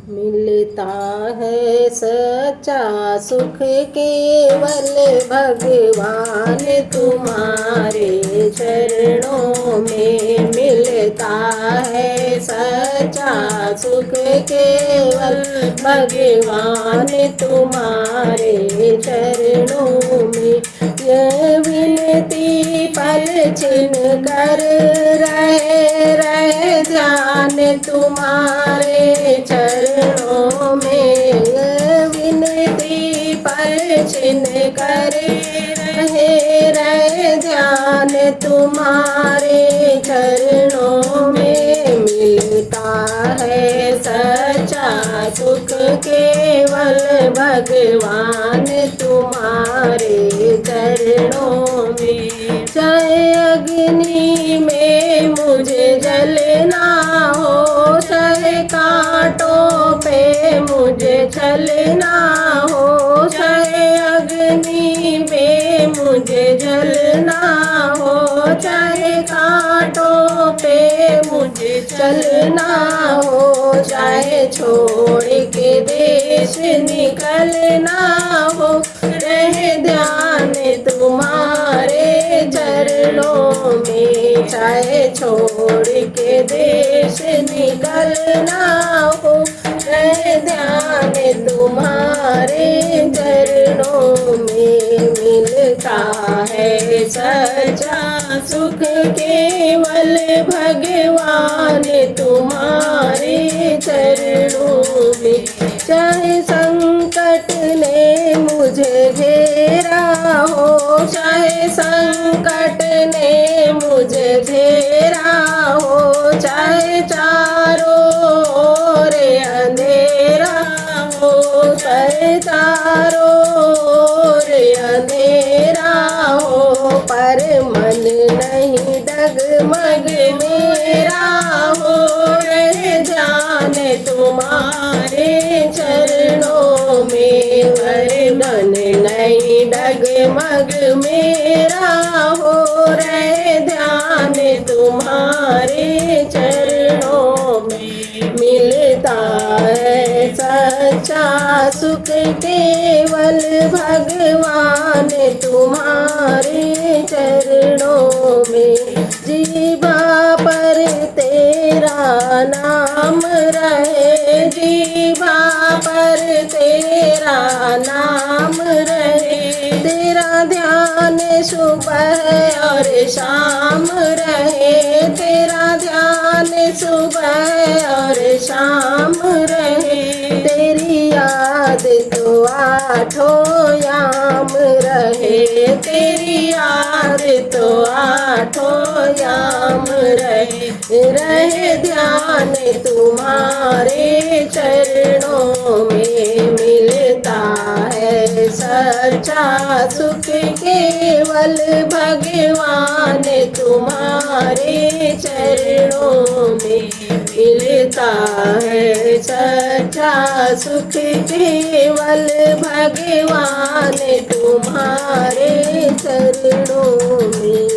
मिलता है सच्चा सुख केवल भगवान तुम्हारे चरणों में। मिलता है सच्चा सुख केवल भगवान तुम्हारे चरणों में। यह विनती पल छिन कर रहे ध्यान तुम्हारे चरणों में। यह विनती पल छिन कर रहे ध्यान तुम्हारे चरणों में। मिलता है सच्चा सुख केवल भगवान तुम्हारे चरणों में। चाहे अग्नि में मुझे जलना हो, चाहे कांटों पे मुझे चलना हो, चाहे अग्नि में मुझे जलना हो, चाहे कांटों पे मुझे चलना हो, चाहे छोड़ के देश निकलना हो, रहे ध्यान तुम्हारे चरणों में। चाहे छोड़ के देश निकलना हो, रहे ध्यान तुम्हारे चरणों में। मिलता है सच्चा सुख केवल भगवान तुम्हारे चरणों में। चाहे संकट ने मुझे घेरा हो, चाहे संकट ने मुझे घेरा हो, चाहे चारों ओर अंधेरा हो, चाहे चारों ओर अंधेरा हो, पर मन नहीं डगमग मेरा हो, रहे ध्यान तुम्हारे चरणों में। पर मन नहीं डगमग मेरा हो, रहे ध्यान तुम्हारे चरणों में। मिलता है सच्चा सुख केवल भगवान तुम्हारे चरणों में। जीवा पर तेरा नाम रहे, जीवा पर तेरा नाम रहे, तेरा ध्यान सुबह और शाम रहे, तेरा ध्यान सुबह और शाम रहे, तेरी याद तो आठों याम रहे, तेरी याद तो आठों याम रहे ध्यान तुम्हारे चरणों में। मिलता है सच्चा सुख केवल भगवान तुम्हारे चरणों में। मिलता है सच्चा सुख केवल भगवान तुम्हारे चरणों में।